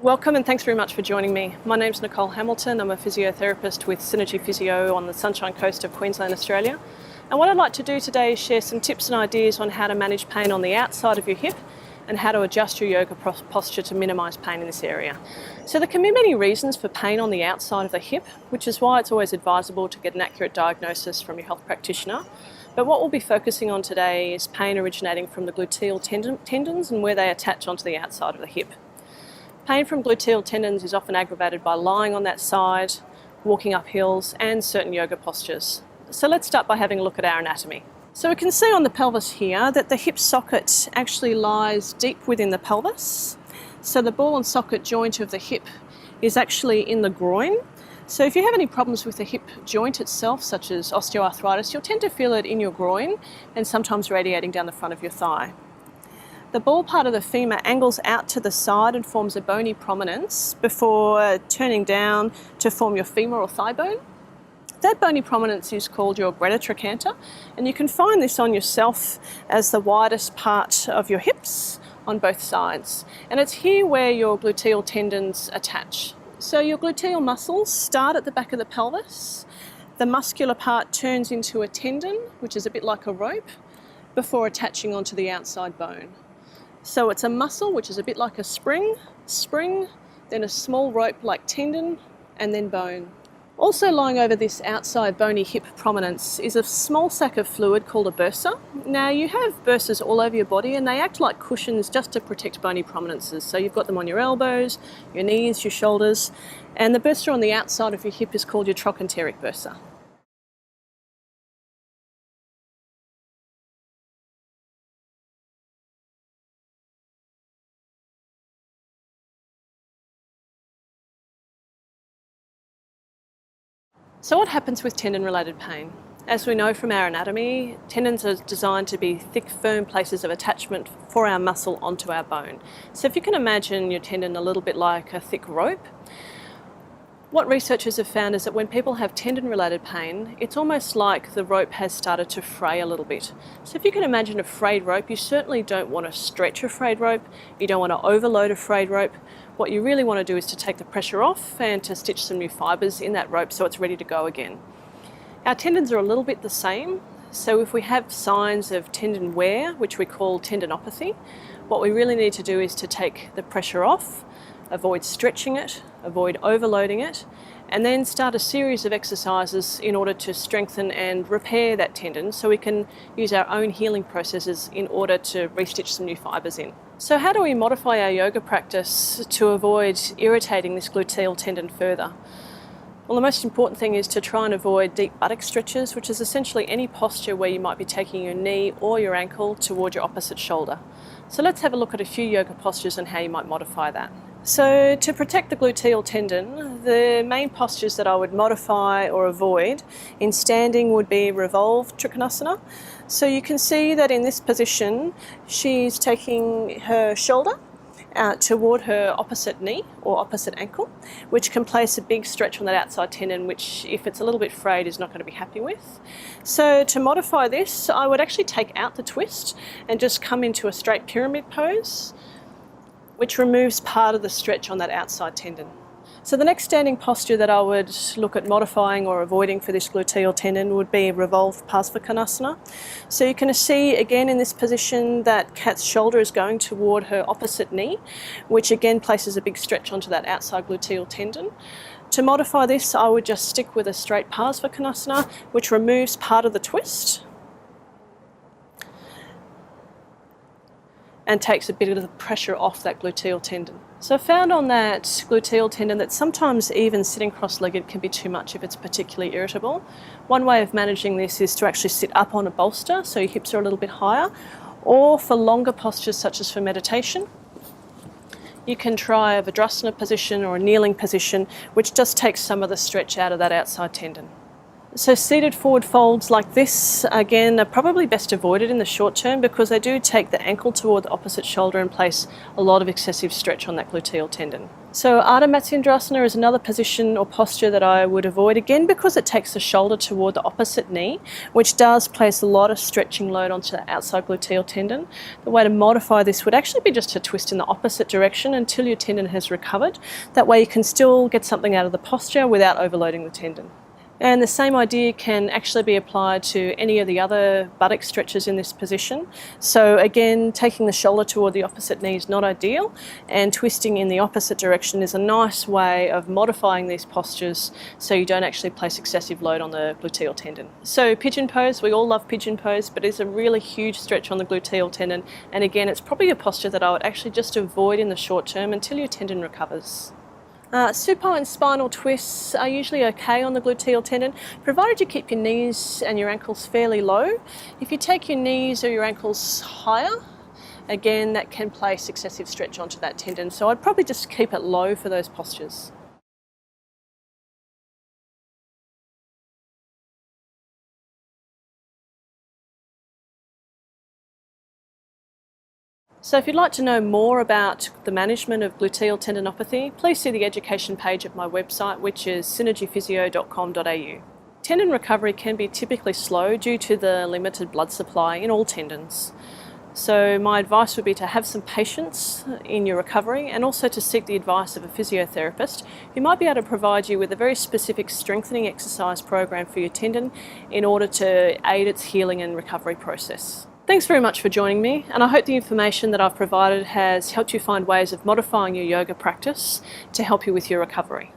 Welcome and thanks very much for joining me. My name's Nichole Hamilton. I'm a physiotherapist with Synergy Physio on the Sunshine Coast of Queensland, Australia. And what I'd like to do today is share some tips and ideas on how to manage pain on the outside of your hip and how to adjust your yoga posture to minimise pain in this area. So there can be many reasons for pain on the outside of the hip, which is why it's always advisable to get an accurate diagnosis from your health practitioner. But what we'll be focusing on today is pain originating from the gluteal tendons and where they attach onto the outside of the hip. Pain from gluteal tendons is often aggravated by lying on that side, walking up hills, and certain yoga postures. So let's start by having a look at our anatomy. So we can see on the pelvis here that the hip socket actually lies deep within the pelvis. So the ball and socket joint of the hip is actually in the groin. So if you have any problems with the hip joint itself, such as osteoarthritis, you'll tend to feel it in your groin and sometimes radiating down the front of your thigh. The ball part of the femur angles out to the side and forms a bony prominence before turning down to form your femur or thigh bone. That bony prominence is called your greater trochanter, and you can find this on yourself as the widest part of your hips on both sides. And it's here where your gluteal tendons attach. So your gluteal muscles start at the back of the pelvis. The muscular part turns into a tendon, which is a bit like a rope, before attaching onto the outside bone. So it's a muscle, which is a bit like a spring, then a small rope-like tendon, and then bone. Also lying over this outside bony hip prominence is a small sac of fluid called a bursa. Now you have bursas all over your body and they act like cushions just to protect bony prominences. So you've got them on your elbows, your knees, your shoulders, and the bursa on the outside of your hip is called your trochanteric bursa. So what happens with tendon-related pain? As we know from our anatomy, tendons are designed to be thick, firm places of attachment for our muscle onto our bone. So if you can imagine your tendon a little bit like a thick rope, what researchers have found is that when people have tendon-related pain, it's almost like the rope has started to fray a little bit. So if you can imagine a frayed rope, you certainly don't want to stretch a frayed rope, you don't want to overload a frayed rope. What you really want to do is to take the pressure off and to stitch some new fibres in that rope so it's ready to go again. Our tendons are a little bit the same, so if we have signs of tendon wear, which we call tendinopathy, what we really need to do is to take the pressure off, avoid stretching it, avoid overloading it, and then start a series of exercises in order to strengthen and repair that tendon so we can use our own healing processes in order to restitch some new fibres in. So how do we modify our yoga practice to avoid irritating this gluteal tendon further? Well, the most important thing is to try and avoid deep buttock stretches, which is essentially any posture where you might be taking your knee or your ankle toward your opposite shoulder. So let's have a look at a few yoga postures and how you might modify that. So to protect the gluteal tendon, the main postures that I would modify or avoid in standing would be revolved trikonasana. So you can see that in this position, she's taking her shoulder toward her opposite knee or opposite ankle, which can place a big stretch on that outside tendon, which if it's a little bit frayed is not going to be happy with. So to modify this, I would actually take out the twist and just come into a straight pyramid pose, which removes part of the stretch on that outside tendon. So the next standing posture that I would look at modifying or avoiding for this gluteal tendon would be revolved Parsvakonasana. So you can see again in this position that Kat's shoulder is going toward her opposite knee, which again places a big stretch onto that outside gluteal tendon. To modify this, I would just stick with a straight Parsvakonasana, which removes part of the twist and takes a bit of the pressure off that gluteal tendon. So I found on that gluteal tendon that sometimes even sitting cross-legged can be too much if it's particularly irritable. One way of managing this is to actually sit up on a bolster so your hips are a little bit higher, or for longer postures such as for meditation, you can try a Vajrasana position or a kneeling position, which just takes some of the stretch out of that outside tendon. So seated forward folds like this, again, are probably best avoided in the short term because they do take the ankle toward the opposite shoulder and place a lot of excessive stretch on that gluteal tendon. So Ardha Matsyendrasana is another position or posture that I would avoid, again because it takes the shoulder toward the opposite knee, which does place a lot of stretching load onto the outside gluteal tendon. The way to modify this would actually be just to twist in the opposite direction until your tendon has recovered. That way you can still get something out of the posture without overloading the tendon. And the same idea can actually be applied to any of the other buttock stretches in this position. So again, taking the shoulder toward the opposite knee is not ideal, and twisting in the opposite direction is a nice way of modifying these postures so you don't actually place excessive load on the gluteal tendon. So pigeon pose, we all love pigeon pose, but it's a really huge stretch on the gluteal tendon, and again, it's probably a posture that I would actually just avoid in the short term until your tendon recovers. Supine spinal twists are usually okay on the gluteal tendon, provided you keep your knees and your ankles fairly low. If you take your knees or your ankles higher, again, that can place excessive stretch onto that tendon. So I'd probably just keep it low for those postures. So if you'd like to know more about the management of gluteal tendinopathy, please see the education page of my website, which is synergyphysio.com.au. Tendon recovery can be typically slow due to the limited blood supply in all tendons. So my advice would be to have some patience in your recovery and also to seek the advice of a physiotherapist who might be able to provide you with a very specific strengthening exercise program for your tendon in order to aid its healing and recovery process. Thanks very much for joining me, and I hope the information that I've provided has helped you find ways of modifying your yoga practice to help you with your recovery.